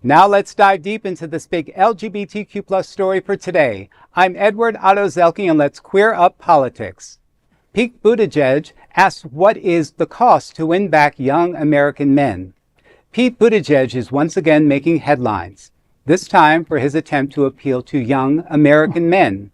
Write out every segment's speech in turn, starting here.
Now let's dive deep into this big LGBTQ plus story for today. I'm Edward Otto Zelke and let's queer up politics. Pete Buttigieg asks what is the cost to win back young American men. Pete Buttigieg is once again making headlines, this time for his attempt to appeal to young American men.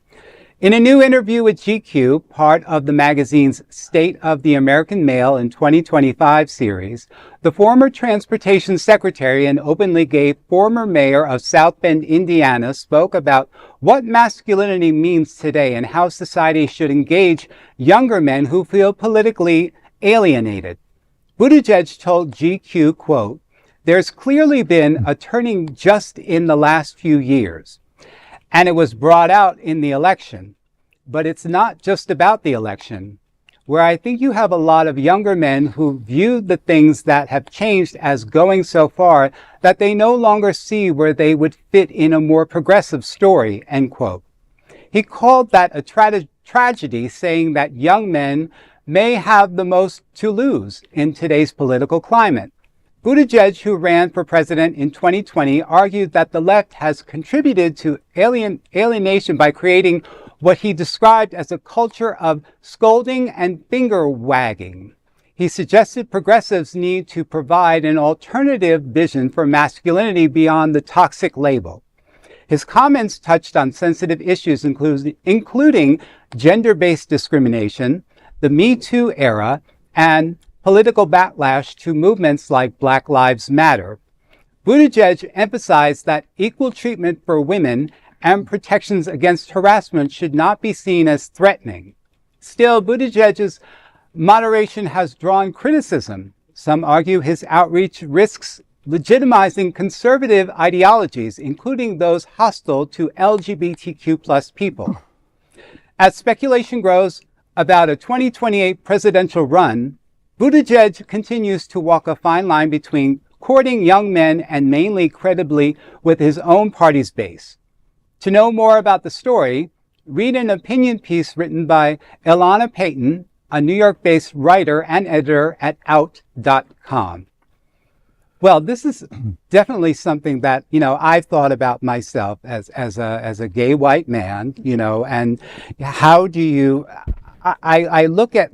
In a new interview with GQ, part of the magazine's State of the American Male in 2025 series, the former transportation secretary and openly gay former mayor of South Bend, Indiana, spoke about what masculinity means today and how society should engage younger men who feel politically alienated. Buttigieg told GQ, quote, "There's clearly been a turning just in the last few years. And it was brought out in the election. But it's not just about the election, where I think you have a lot of younger men who view the things that have changed as going so far that they no longer see where they would fit in a more progressive story," end quote. He called that a tragedy, saying that young men may have the most to lose in today's political climate. Buttigieg, who ran for president in 2020, argued that the left has contributed to alienation by creating what he described as a culture of scolding and finger-wagging. He suggested progressives need to provide an alternative vision for masculinity beyond the toxic label. His comments touched on sensitive issues including gender-based discrimination, the Me Too era, and political backlash to movements like Black Lives Matter. Buttigieg emphasized that equal treatment for women and protections against harassment should not be seen as threatening. Still, Buttigieg's moderation has drawn criticism. Some argue his outreach risks legitimizing conservative ideologies, including those hostile to LGBTQ plus people. As speculation grows about a 2028 presidential run, Buttigieg continues to walk a fine line between courting young men and mainly credibly with his own party's base. To know more about the story, read an opinion piece written by Elaina Patton, a New York-based writer and editor at out.com. Well, this is definitely something that, I've thought about myself as a gay white man, and how do you, I look at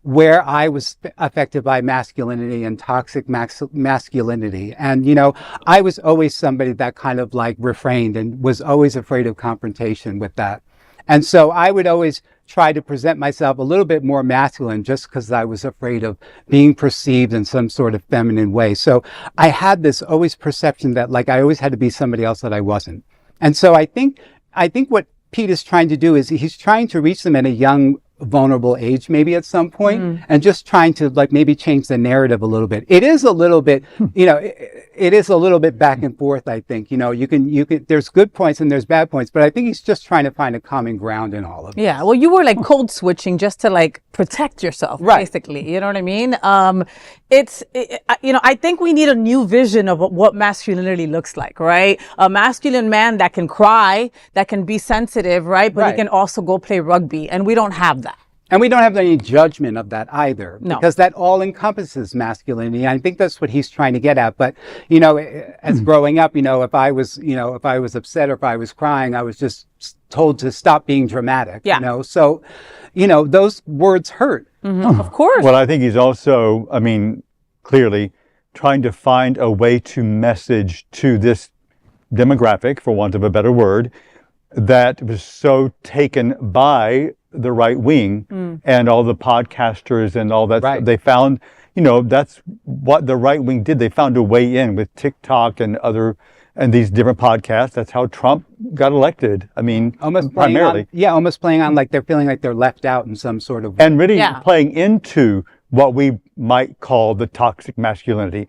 where I was affected by masculinity and toxic masculinity. And, I was always somebody that kind of refrained and was always afraid of confrontation with that. And so I would always try to present myself a little bit more masculine just because I was afraid of being perceived in some sort of feminine way. So I had this always perception that I always had to be somebody else that I wasn't. And so I think what Pete is trying to do is he's trying to reach them at a young, vulnerable age, maybe at some point, and just trying to maybe change the narrative a little bit. It is a little bit, it is a little bit back and forth. I think, you can, there's good points and there's bad points, but I think he's just trying to find a common ground in all of it. Yeah. Well, you were code switching just to protect yourself, right? Basically, you know what I mean? I think we need a new vision of what masculinity looks like, right? A masculine man that can cry, that can be sensitive, right? But he can also go play rugby, and we don't have that. And we don't have any judgment of that either, no, because that all encompasses masculinity. I think that's what he's trying to get at. But, as growing up, if I was upset or if I was crying, I was just told to stop being dramatic, So, those words hurt. Mm-hmm. Of course. Well, I think he's also, clearly trying to find a way to message to this demographic, for want of a better word, that was so taken by the right wing and all the podcasters and all that. Right. They found, that's what the right wing did. They found a way in with TikTok and these different podcasts. That's how Trump got elected. Almost primarily. Almost playing on they're feeling like they're left out in some sort of. And really playing into what we might call the toxic masculinity,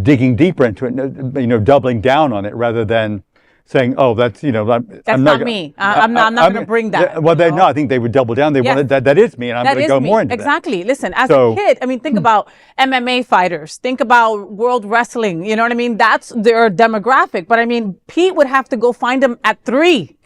digging deeper into it, doubling down on it rather than saying, "Oh, that's that's I'm not me. I'm not going to bring that." Well, no, I think they would double down. They wanted that is me, and I'm going to go more into exactly. Listen, as a kid, think about MMA fighters. Think about world wrestling. You know what I mean? That's their demographic. But Pete would have to go find them at 3.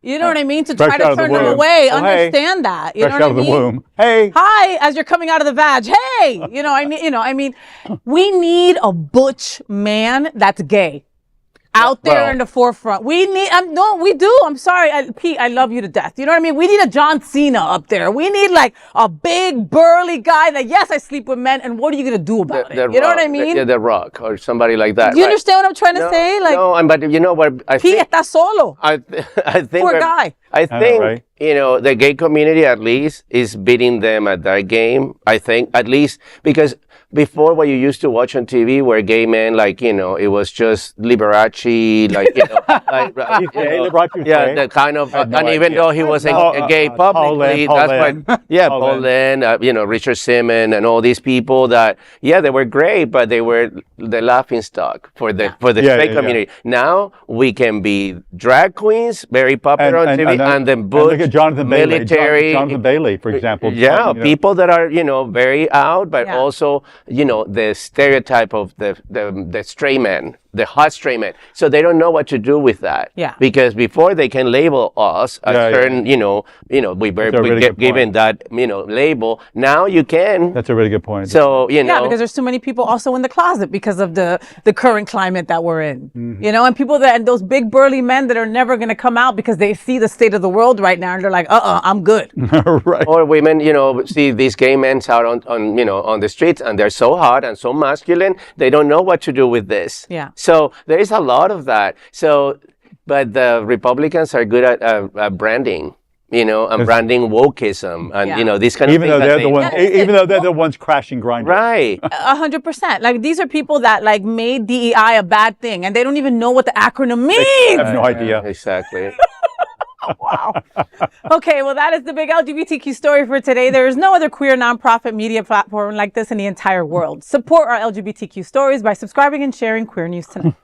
You know what I mean? To Fresh try to out of the turn them womb. away. Oh, hey. Understand that. You Fresh know what out I of the mean? womb. Hey. Hi, as you're coming out of the vag. Hey, I mean, we need a butch man that's gay. Out there in the forefront. We need, no, we do. I'm sorry, Pete, I love you to death. You know what I mean? We need a John Cena up there. We need like a big, burly guy that, yes, I sleep with men, and what are you going to do about it? You know what I mean? The Rock or somebody like that. Do you understand what I'm trying to say? Like, no, but you know what? I Pete think, está solo. I think Poor guy. I think, right? the gay community at least is beating them at that game. I think at least because before what you used to watch on TV were gay men, like, it was just Liberace, like, the kind of, and even though he was a gay publicly, Paul Lynn, Richard Simmons and all these people that, they were great, but they were the laughing stock for the straight community. Now we can be drag queens, very popular on TV, and then butch, look at Jonathan military. Jonathan Bailey, for example. People that are, very out, but also, the stereotype of the straight man, the hot straight man. So they don't know what to do with that. Yeah. Because before they can label us a certain, we get given that, label. Now you can. That's a really good point. So, Yeah, because there's too many people also in the closet because of the current climate that we're in. Mm-hmm. And people and those big burly men that are never going to come out because they see the state of the world right now and they're like, I'm good. Right. Or women, see these gay men out on the streets and they're so hot and so masculine, they don't know what to do with this. Yeah. So there is a lot of that. So, but the Republicans are good at branding, and branding wokeism and, these kind of things. Even though they're the ones crashing grinding. Right. 100%. Like these are people that like made DEI a bad thing and they don't even know what the acronym means. I have no idea. Exactly. Wow. Okay, well, that is the big LGBTQ story for today. There is no other queer nonprofit media platform like this in the entire world. Support our LGBTQ stories by subscribing and sharing Queer News Tonight.